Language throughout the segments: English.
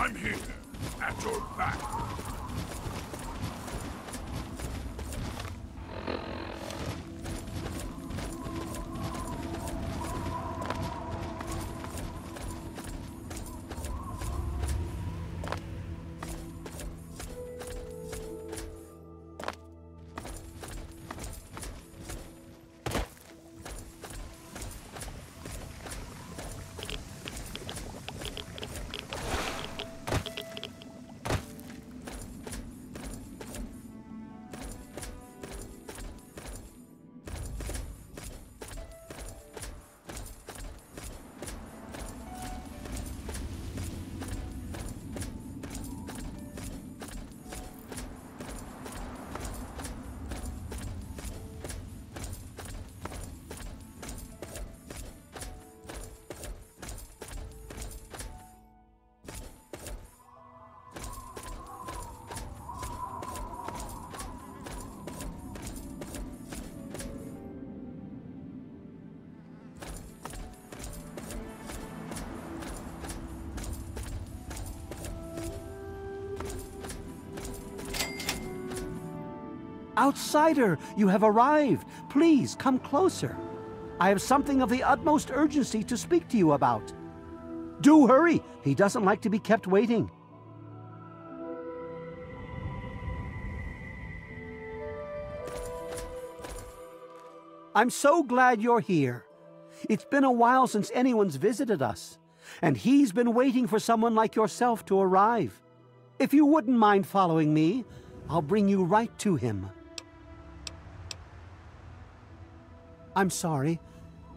I'm here, at your back. Outsider, you have arrived. Please, come closer. I have something of the utmost urgency to speak to you about. Do hurry. He doesn't like to be kept waiting. I'm so glad you're here. It's been a while since anyone's visited us, and he's been waiting for someone like yourself to arrive. If you wouldn't mind following me, I'll bring you right to him. I'm sorry.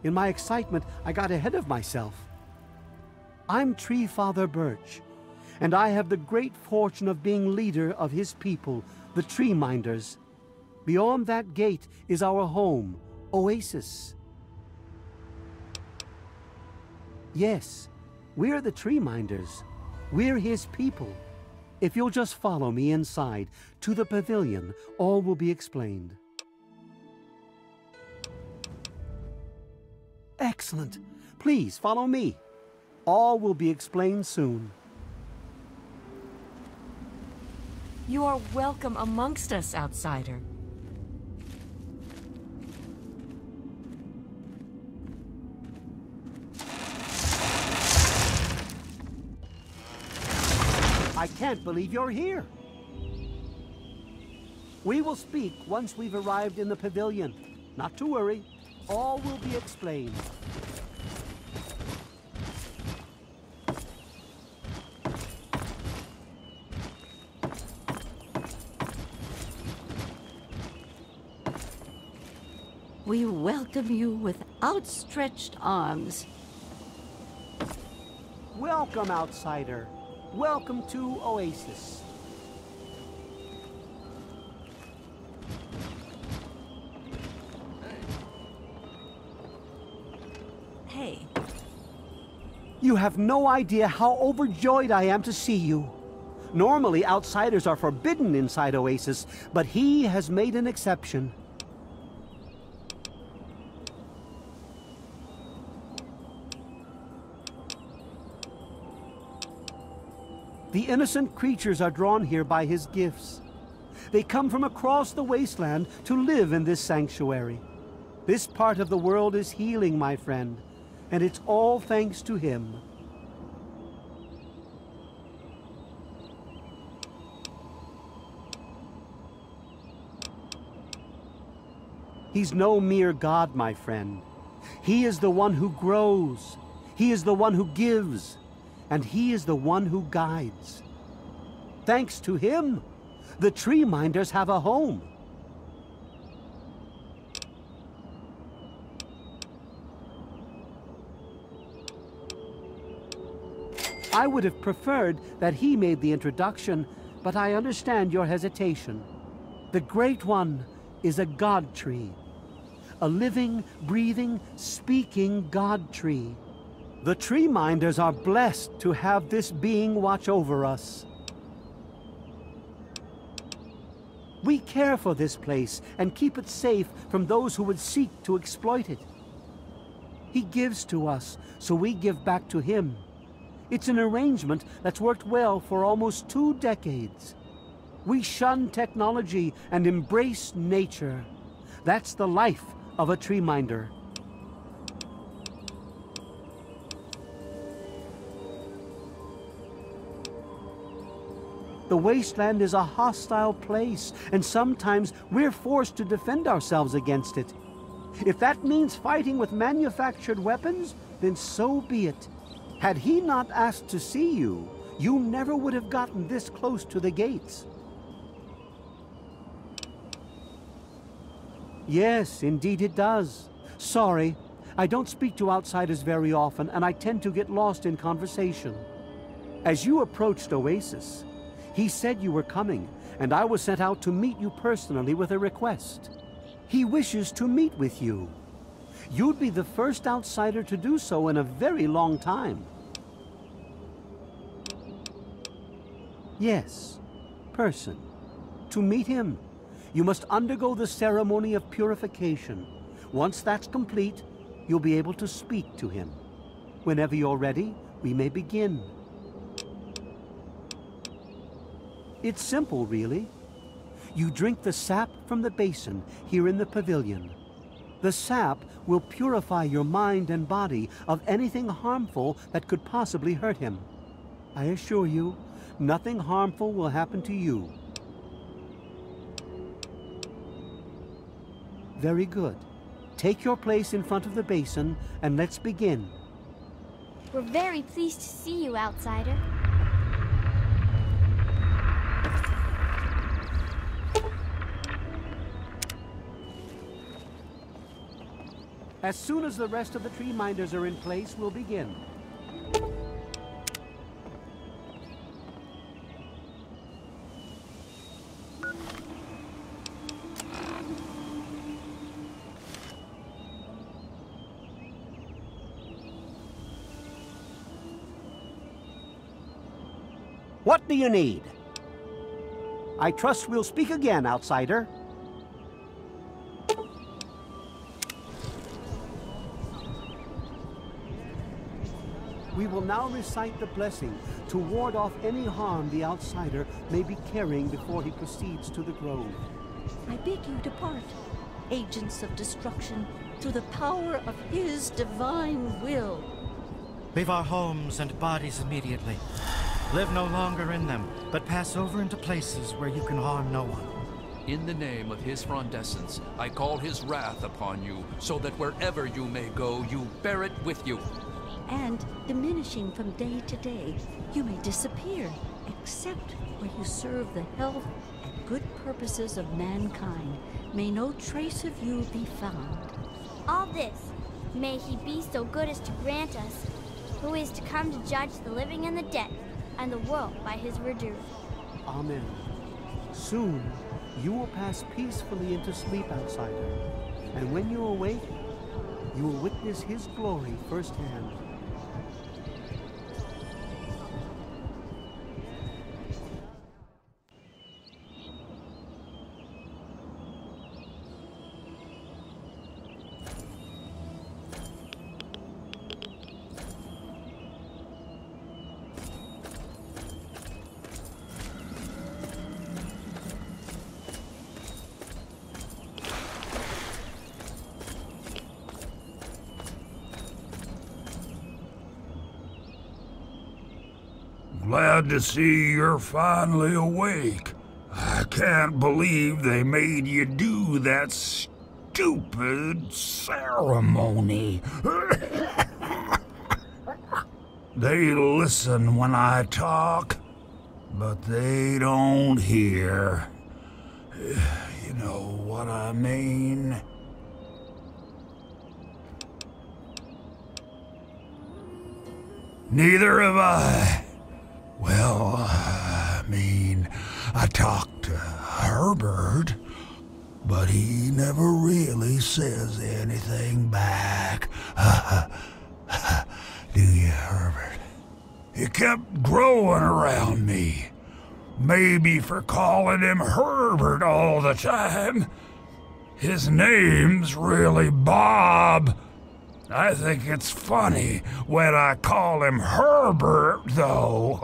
In my excitement, I got ahead of myself. I'm Tree Father Birch, and I have the great fortune of being leader of his people, the Tree Minders. Beyond that gate is our home, Oasis. Yes, we're the Tree Minders. We're his people. If you'll just follow me inside, to the pavilion, all will be explained. Excellent. Please follow me. All will be explained soon. You are welcome amongst us, outsider. I can't believe you're here. We will speak once we've arrived in the pavilion. Not to worry. All will be explained. We welcome you with outstretched arms. Welcome, outsider. Welcome to Oasis. Hey. You have no idea how overjoyed I am to see you. Normally, outsiders are forbidden inside Oasis, but he has made an exception. The innocent creatures are drawn here by his gifts. They come from across the Wasteland to live in this sanctuary. This part of the world is healing, my friend, and it's all thanks to him. He's no mere god, my friend. He is the one who grows. He is the one who gives. And he is the one who guides. Thanks to him, the Tree Minders have a home. I would have preferred that he made the introduction, but I understand your hesitation. The Great One is a god tree. A living, breathing, speaking god tree. The Tree Minders are blessed to have this being watch over us. We care for this place and keep it safe from those who would seek to exploit it. He gives to us, so we give back to him. It's an arrangement that's worked well for almost 2 decades. We shun technology and embrace nature. That's the life of a tree minder. The Wasteland is a hostile place, and sometimes we're forced to defend ourselves against it. If that means fighting with manufactured weapons, then so be it. Had he not asked to see you, you never would have gotten this close to the gates. Yes, indeed it does. Sorry, I don't speak to outsiders very often, and I tend to get lost in conversation. As you approached Oasis, he said you were coming, and I was sent out to meet you personally with a request. He wishes to meet with you. You'd be the first outsider to do so in a very long time. Yes, person. To meet him, you must undergo the ceremony of purification. Once that's complete, you'll be able to speak to him. Whenever you're ready, we may begin. It's simple, really. You drink the sap from the basin here in the pavilion. The sap will purify your mind and body of anything harmful that could possibly hurt him. I assure you, nothing harmful will happen to you. Very good. Take your place in front of the basin, and let's begin. We're very pleased to see you, outsider. As soon as the rest of the tree minders are in place, we'll begin. What do you need? I trust we'll speak again, outsider. We will now recite the blessing to ward off any harm the outsider may be carrying before he proceeds to the grove. I bid you depart, agents of destruction, through the power of his divine will. Leave our homes and bodies immediately. Live no longer in them, but pass over into places where you can harm no one. In the name of his frondescence, I call his wrath upon you, so that wherever you may go, you bear it with you. And, diminishing from day to day, you may disappear, except where you serve the health and good purposes of mankind. May no trace of you be found. All this, may he be so good as to grant us, who is to come to judge the living and the dead, and the world by his verdure. Amen. Soon, you will pass peacefully into sleep, outsider. And when you awake, you will witness his glory firsthand. Glad to see you're finally awake. I can't believe they made you do that stupid ceremony. They listen when I talk, but they don't hear. You know what I mean? Neither have I. Well, I talked to Herbert, but he never really says anything back. Do you, Herbert? He kept growing around me. Maybe for calling him Herbert all the time. His name's really Bob. I think it's funny when I call him Herbert, though.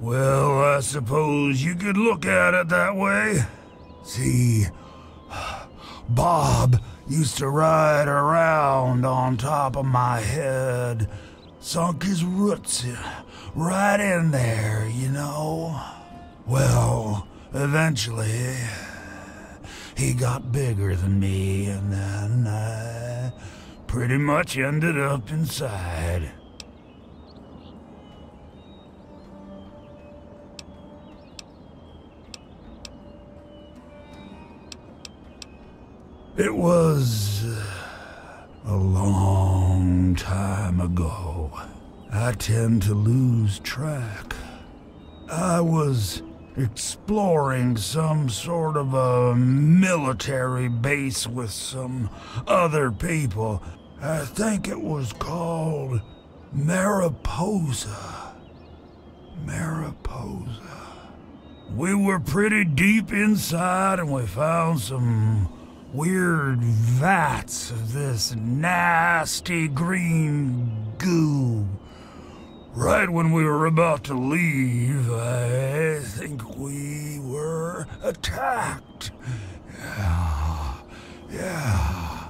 Well, I suppose you could look at it that way. See, Bob used to ride around on top of my head, sunk his roots right in there, you know. Well, eventually, he got bigger than me, and then I pretty much ended up inside. It was a long time ago. I tend to lose track. I was exploring some sort of a military base with some other people. I think it was called Mariposa. Mariposa. We were pretty deep inside and we found some weird vats of this nasty green goo. Right when we were about to leave, I think we were attacked. Yeah.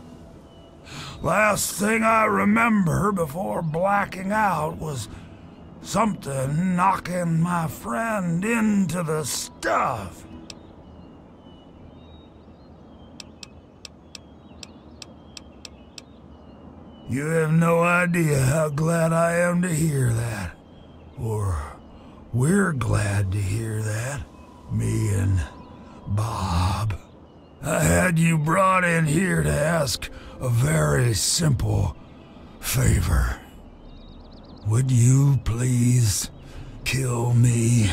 Last thing I remember before blacking out was something knocking my friend into the stuff. You have no idea how glad I am to hear that. Or we're glad to hear that. Me and Bob. I had you brought in here to ask a very simple favor. Would you please kill me?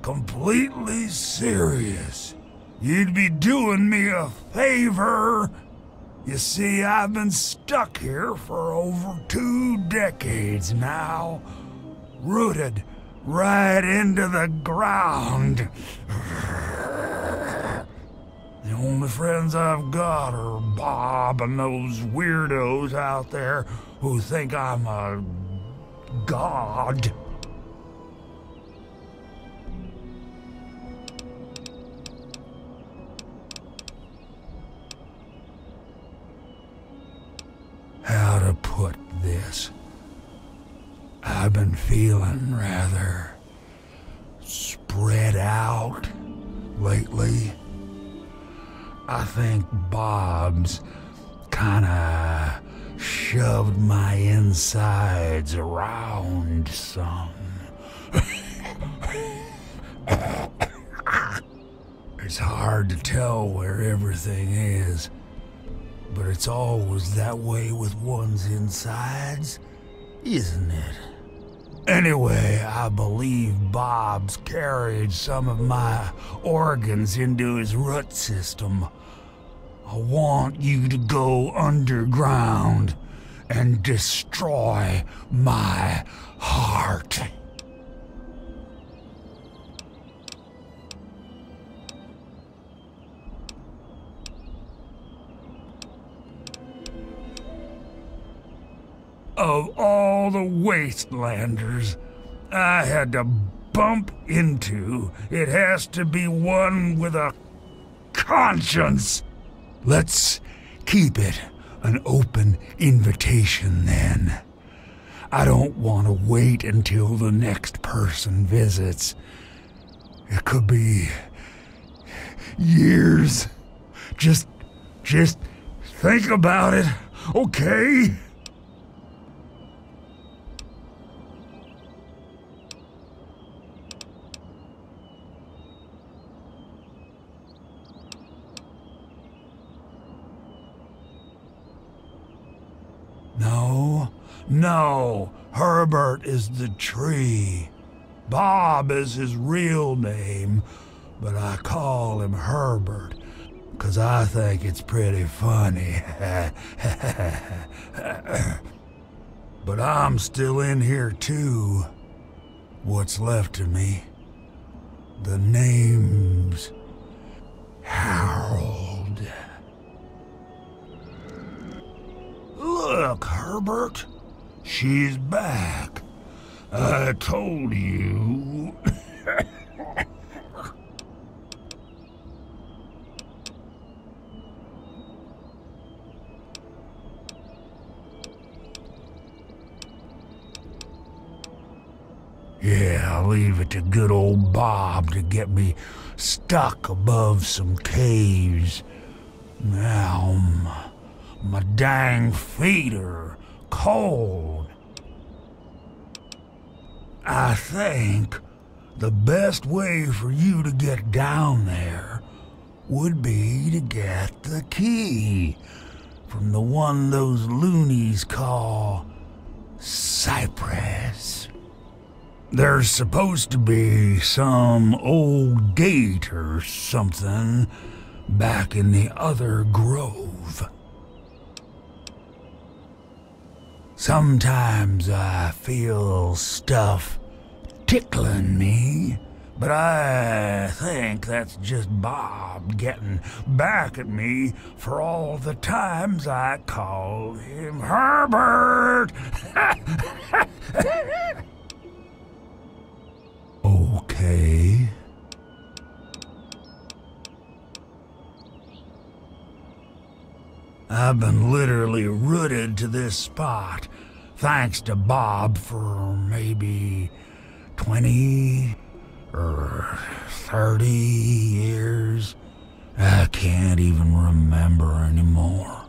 Completely serious. You'd be doing me a favor. You see, I've been stuck here for over 2 decades now, rooted right into the ground. The only friends I've got are Bob and those weirdos out there who think I'm a god. How to put this? I've been feeling rather spread out lately. I think Bob's kinda shoved my insides around some. It's hard to tell where everything is. But it's always that way with one's insides, isn't it? Anyway, I believe Bob's carried some of my organs into his root system. I want you to go underground and destroy my heart. Of all the Wastelanders I had to bump into, it has to be one with a conscience. Let's keep it an open invitation then. I don't want to wait until the next person visits. It could be years. Just think about it, okay? No, Herbert is the tree. Bob is his real name, but I call him Herbert, 'cause I think it's pretty funny. But I'm still in here too. What's left of me? The name's Harold. Look, Herbert, she's back. I told you. Yeah, I'll leave it to good old Bob to get me stuck above some caves. Now, my dang feet are cold. I think the best way for you to get down there would be to get the key from the one those loonies call Cypress. There's supposed to be some old gate or something back in the other grove. Sometimes I feel stuff tickling me, but I think that's just Bob getting back at me for all the times I called him Herbert. Okay. I've been literally rooted to this spot, thanks to Bob, for maybe 20 or 30 years. I can't even remember anymore.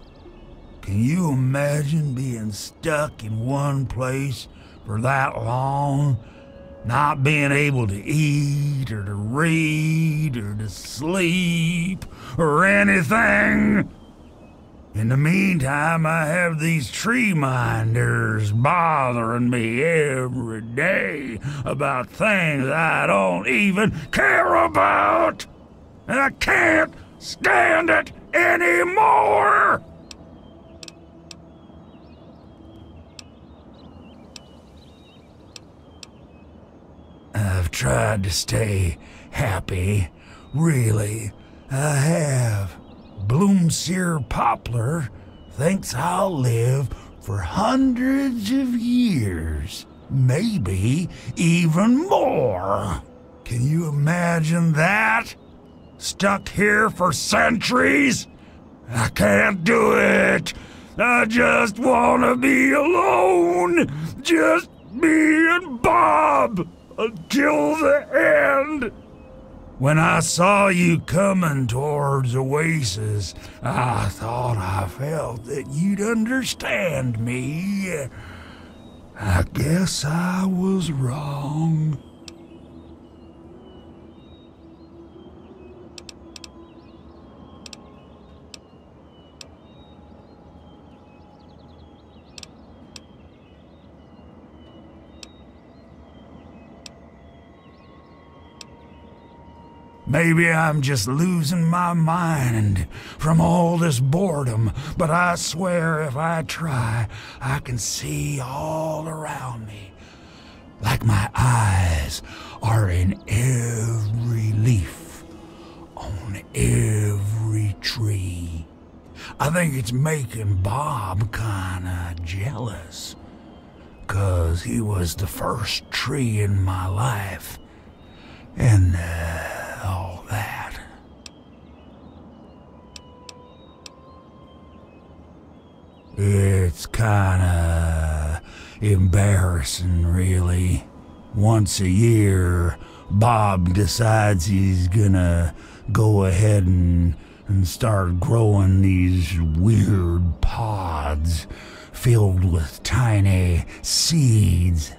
Can you imagine being stuck in one place for that long? Not being able to eat, or to read, or to sleep, or anything. In the meantime, I have these tree minders bothering me every day about things I don't even care about. And I can't stand it anymore! I've tried to stay happy, really, I have. Bloomseer Poplar thinks I'll live for hundreds of years, maybe even more. Can you imagine that? Stuck here for centuries? I can't do it. I just want to be alone. Just me and Bob. Until the end. When I saw you coming towards Oasis, I thought I felt that you'd understand me. I guess I was wrong. Maybe I'm just losing my mind from all this boredom, but I swear if I try, I can see all around me. Like my eyes are in every leaf, on every tree. I think it's making Bob kinda jealous, 'cause he was the first tree in my life, and all that. It's kinda embarrassing, really. Once a year, Bob decides he's gonna go ahead and start growing these weird pods filled with tiny seeds.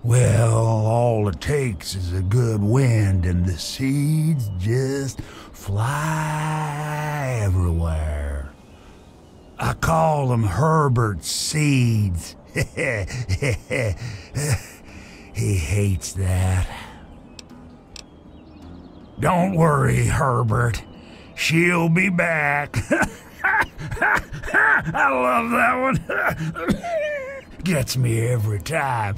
Well, all it takes is a good wind and the seeds just fly everywhere. I call them Herbert's seeds. He hates that. Don't worry, Herbert. She'll be back. I love that one. Gets me every time.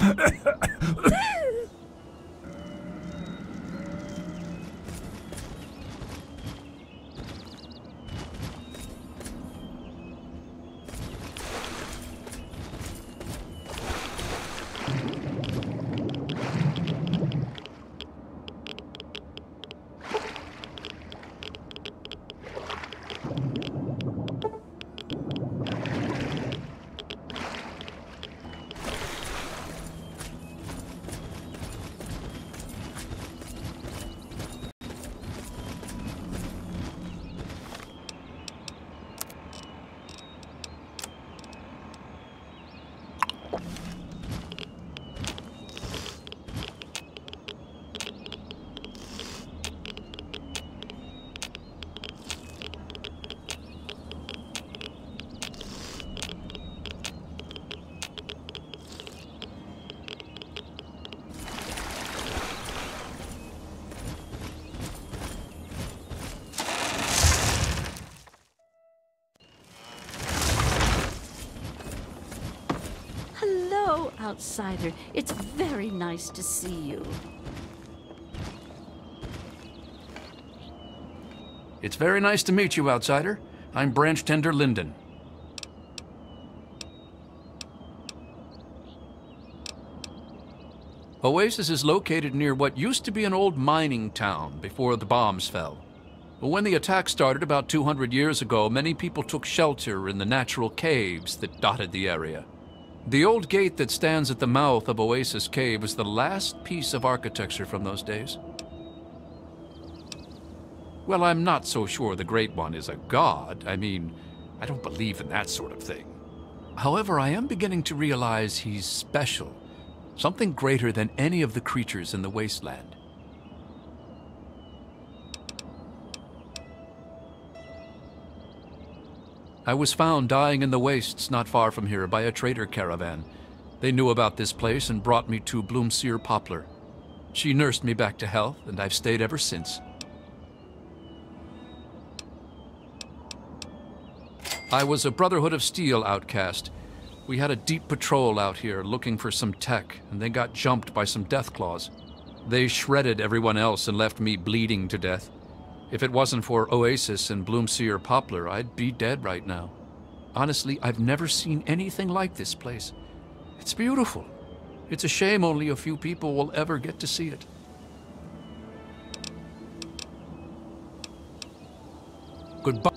Hello, outsider. It's very nice to see you. It's very nice to meet you, outsider. I'm Branch Tender Linden. Oasis is located near what used to be an old mining town before the bombs fell. When the attack started about 200 years ago, many people took shelter in the natural caves that dotted the area. The old gate that stands at the mouth of Oasis Cave is the last piece of architecture from those days. Well, I'm not so sure the Great One is a god. I mean, I don't believe in that sort of thing. However, I am beginning to realize he's special. Something greater than any of the creatures in the Wasteland. I was found dying in the wastes not far from here by a trader caravan. They knew about this place and brought me to Bloomseer Poplar. She nursed me back to health, and I've stayed ever since. I was a Brotherhood of Steel outcast. We had a deep patrol out here looking for some tech, and they got jumped by some Deathclaws. They shredded everyone else and left me bleeding to death. If it wasn't for Oasis and Bloomseer Poplar, I'd be dead right now. Honestly, I've never seen anything like this place. It's beautiful. It's a shame only a few people will ever get to see it. Goodbye.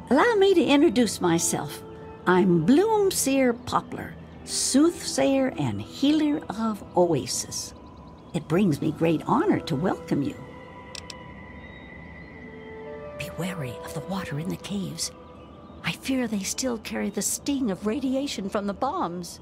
Allow me to introduce myself. I'm Bloomseer Poplar, soothsayer and healer of Oasis. It brings me great honor to welcome you. Be wary of the water in the caves. I fear they still carry the sting of radiation from the bombs.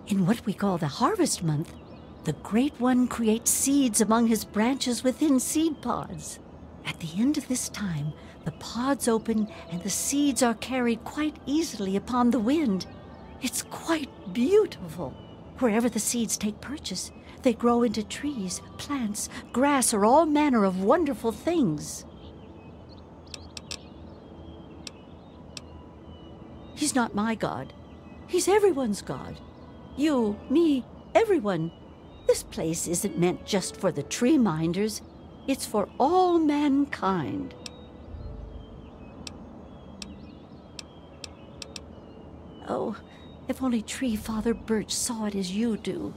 In what we call the Harvest Month, the Great One creates seeds among his branches within seed pods. At the end of this time, the pods open and the seeds are carried quite easily upon the wind. It's quite beautiful. Wherever the seeds take purchase, they grow into trees, plants, grass, or all manner of wonderful things. He's not my god. He's everyone's god. You, me, everyone. This place isn't meant just for the tree minders. It's for all mankind. Oh, if only Tree Father Birch saw it as you do.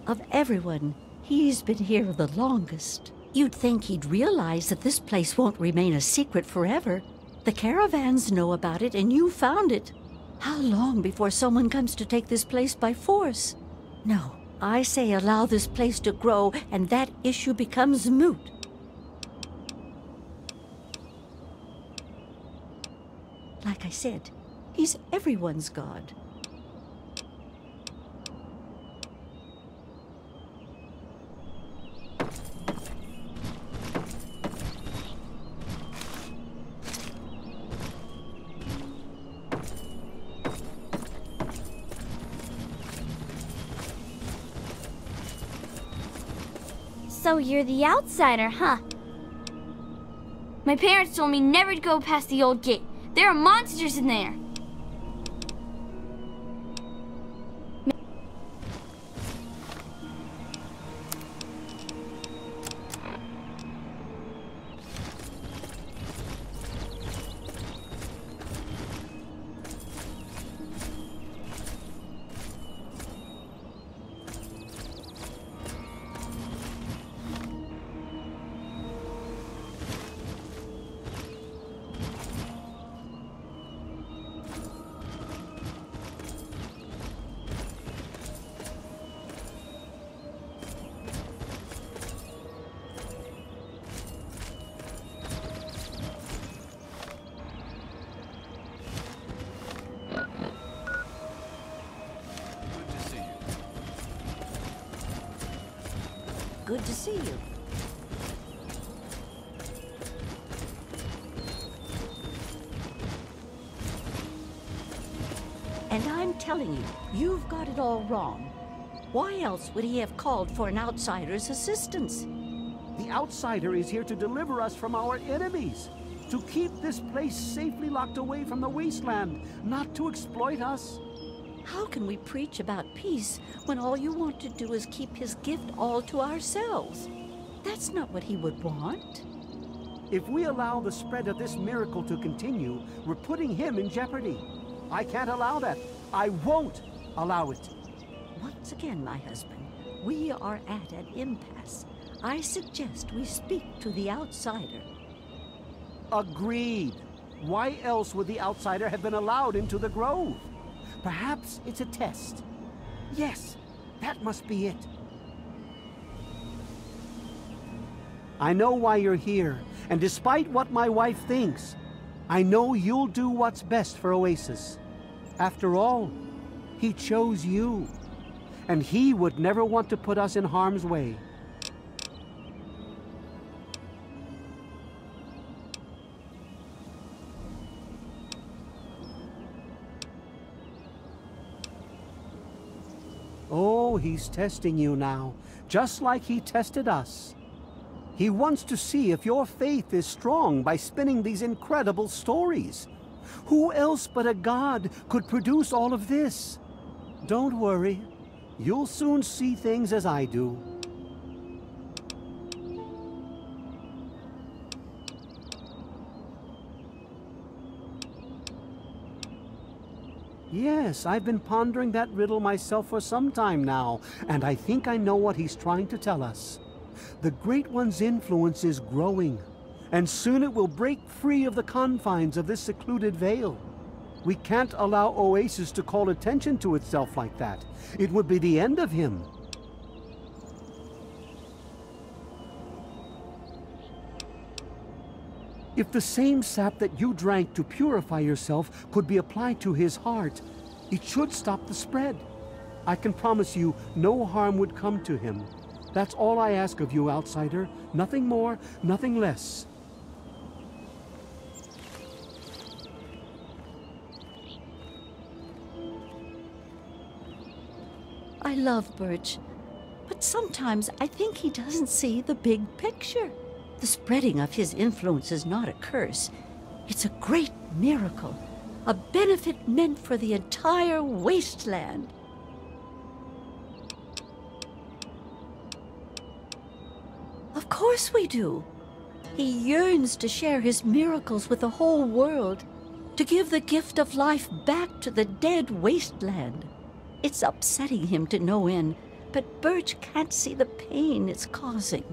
Of everyone, he's been here the longest. You'd think he'd realize that this place won't remain a secret forever. The caravans know about it, and you found it. How long before someone comes to take this place by force? No, I say allow this place to grow, and that issue becomes moot. Like I said, he's everyone's god. So you're the outsider, huh? My parents told me never to go past the old gate. There are monsters in there. Good to see you. And I'm telling you, you've got it all wrong. Why else would he have called for an outsider's assistance? The outsider is here to deliver us from our enemies, to keep this place safely locked away from the Wasteland, not to exploit us. How can we preach about peace when all you want to do is keep his gift all to ourselves? That's not what he would want. If we allow the spread of this miracle to continue, we're putting him in jeopardy. I can't allow that. I won't allow it. Once again, my husband, we are at an impasse. I suggest we speak to the outsider. Agreed. Why else would the outsider have been allowed into the grove? Perhaps it's a test. Yes, that must be it. I know why you're here, and despite what my wife thinks, I know you'll do what's best for Oasis. After all, he chose you, and he would never want to put us in harm's way. Oh, he's testing you now, just like he tested us. He wants to see if your faith is strong by spinning these incredible stories. Who else but a god could produce all of this? Don't worry, you'll soon see things as I do. Yes, I've been pondering that riddle myself for some time now, and I think I know what he's trying to tell us. The Great One's influence is growing, and soon it will break free of the confines of this secluded vale. We can't allow Oasis to call attention to itself like that. It would be the end of him. If the same sap that you drank to purify yourself could be applied to his heart, it should stop the spread. I can promise you no harm would come to him. That's all I ask of you, outsider. Nothing more, nothing less. I love Birch, but sometimes I think he doesn't see the big picture. The spreading of his influence is not a curse. It's a great miracle, a benefit meant for the entire Wasteland. Of course we do. He yearns to share his miracles with the whole world, to give the gift of life back to the dead Wasteland. It's upsetting him to no end, but Birch can't see the pain it's causing.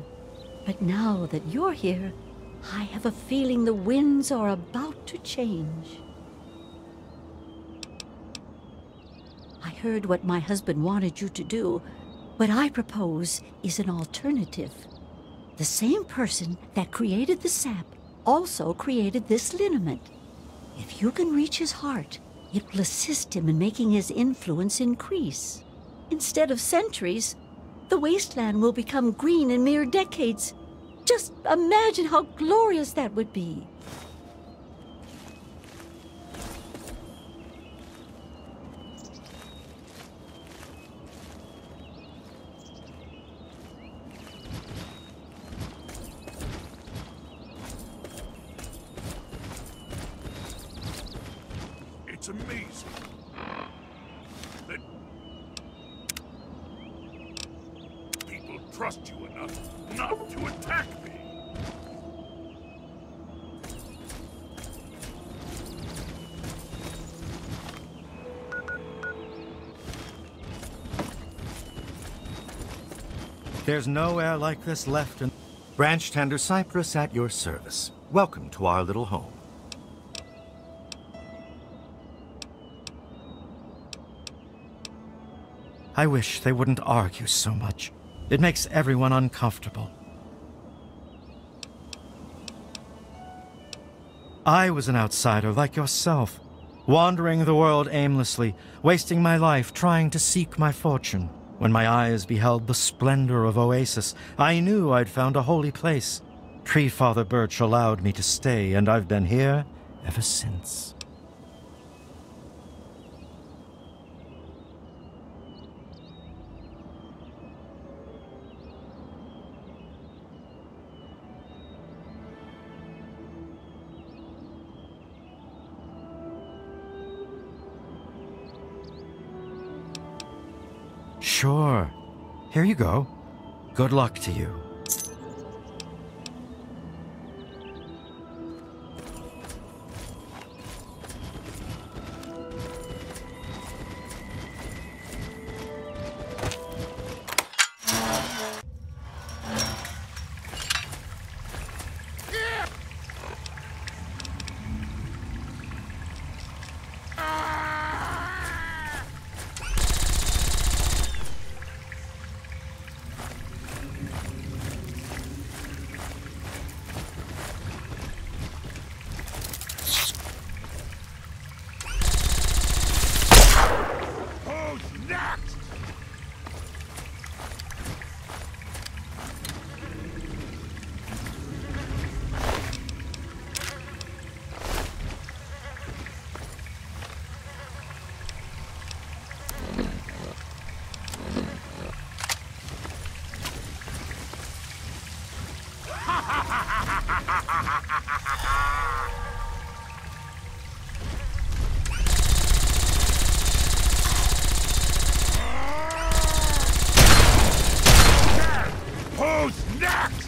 But now that you're here, I have a feeling the winds are about to change. I heard what my husband wanted you to do. What I propose is an alternative. The same person that created the sap also created this liniment. If you can reach his heart, it will assist him in making his influence increase. Instead of centuries, the Wasteland will become green in mere decades. Just imagine how glorious that would be. It's amazing. That people trust you enough not to attack me. There's no air like this left in... Branch Tender Cypress at your service. Welcome to our little home. I wish they wouldn't argue so much. It makes everyone uncomfortable. I was an outsider like yourself, wandering the world aimlessly, wasting my life trying to seek my fortune. When my eyes beheld the splendor of Oasis, I knew I'd found a holy place. Tree Father Birch allowed me to stay, and I've been here ever since. Sure. Here you go. Good luck to you. Who's next?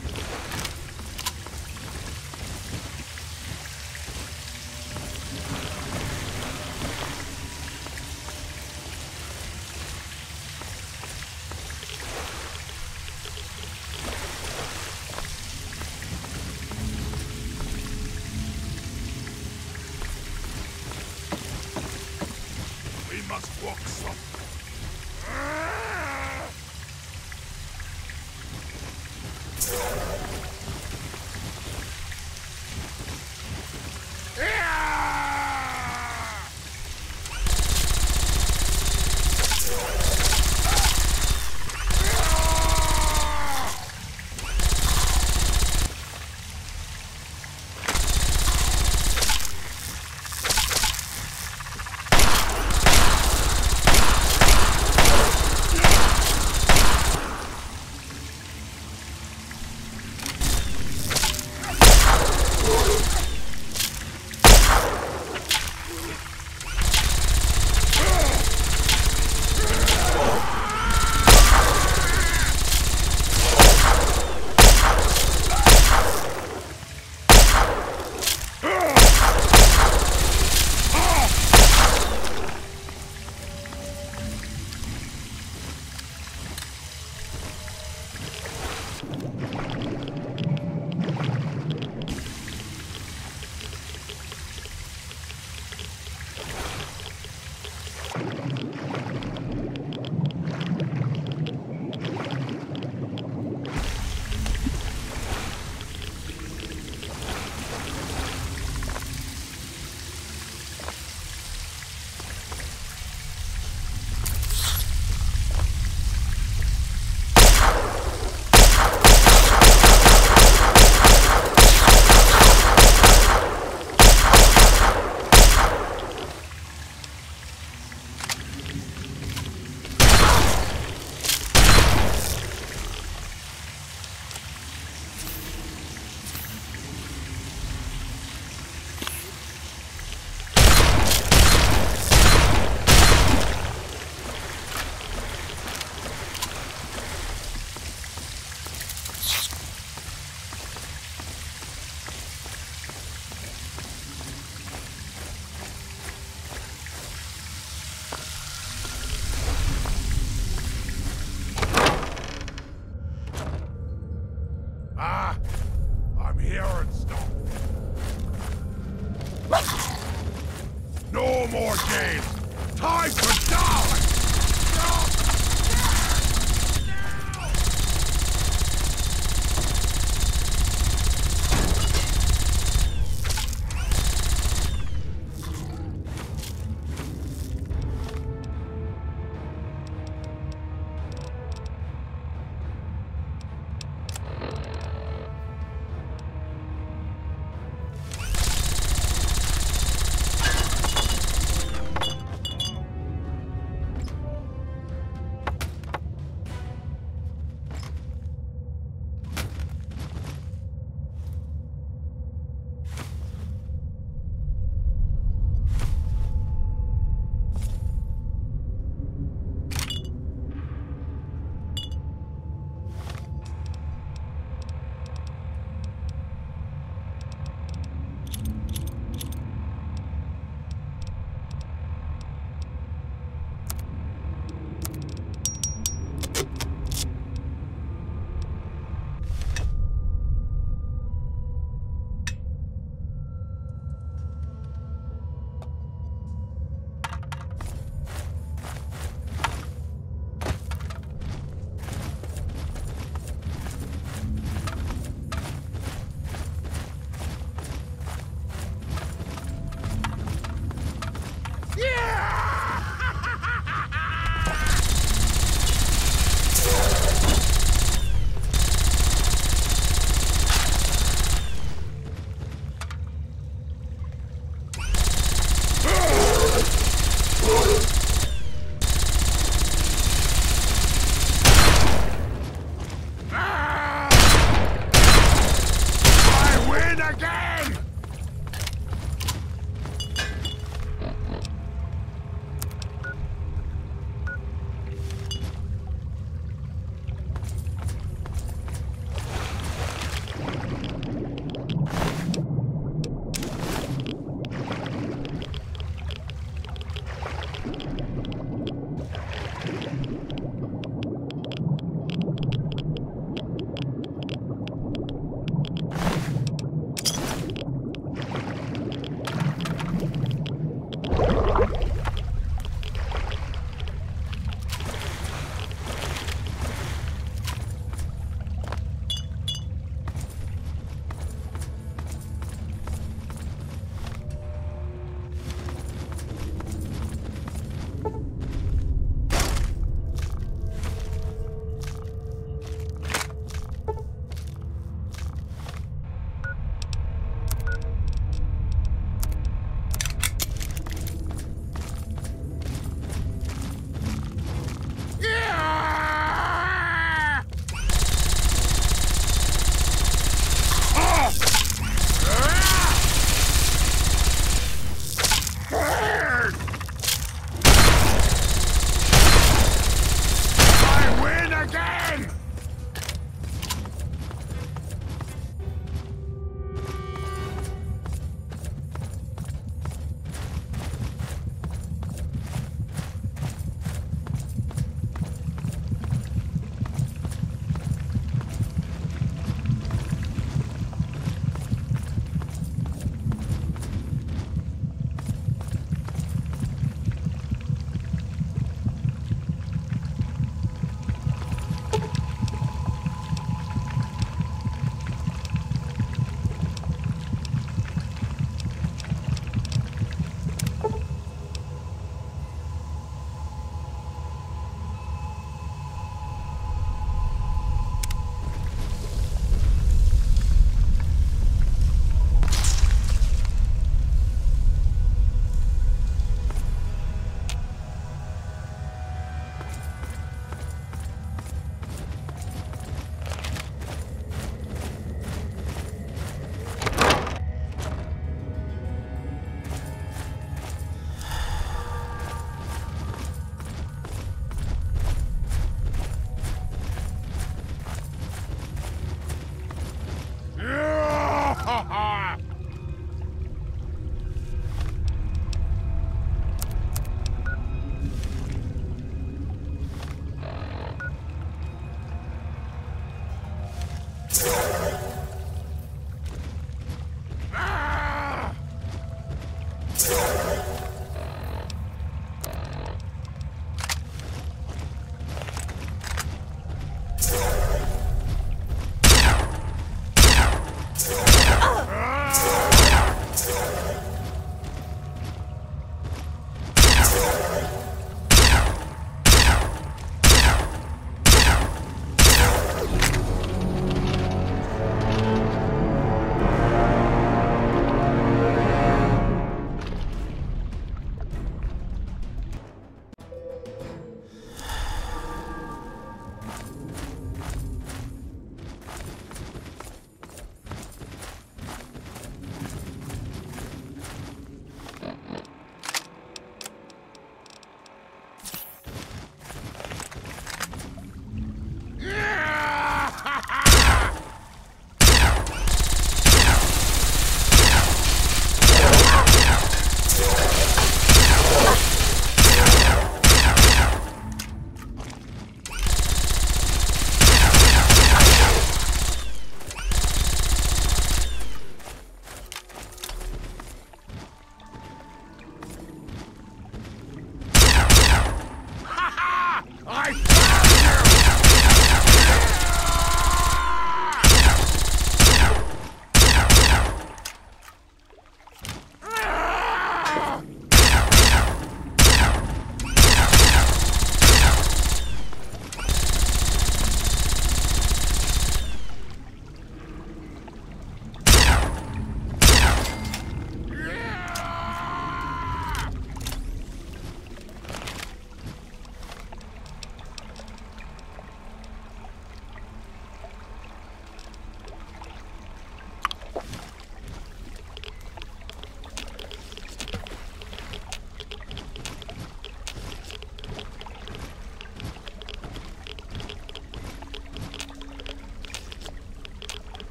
We must walk softly. No more games! Time to die!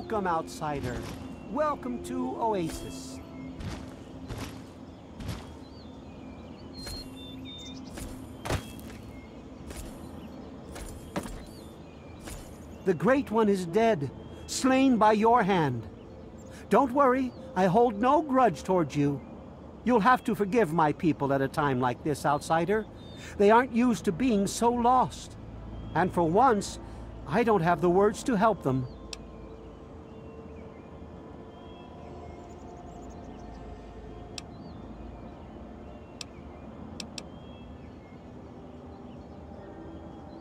Welcome, outsider. Welcome to Oasis. The Great One is dead, slain by your hand. Don't worry, I hold no grudge towards you. You'll have to forgive my people at a time like this, outsider. They aren't used to being so lost. And for once, I don't have the words to help them.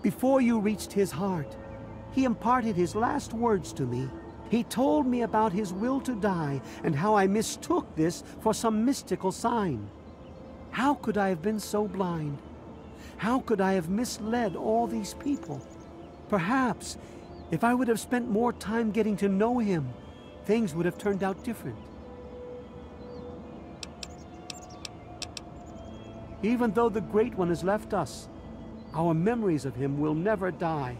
Before you reached his heart, he imparted his last words to me. He told me about his will to die and how I mistook this for some mystical sign. How could I have been so blind? How could I have misled all these people? Perhaps, if I would have spent more time getting to know him, things would have turned out different. Even though the Great One has left us, our memories of him will never die.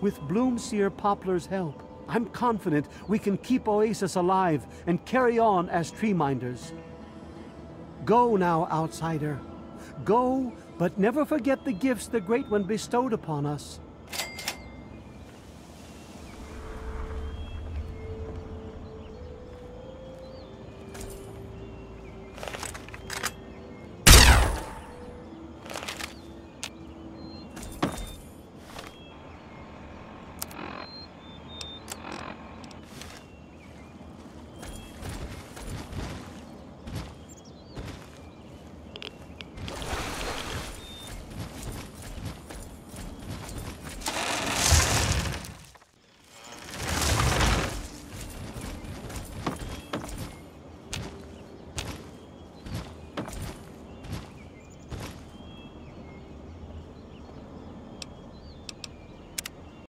With Bloomseer Poplar's help, I'm confident we can keep Oasis alive and carry on as tree minders. Go now, outsider. Go, but never forget the gifts the Great One bestowed upon us.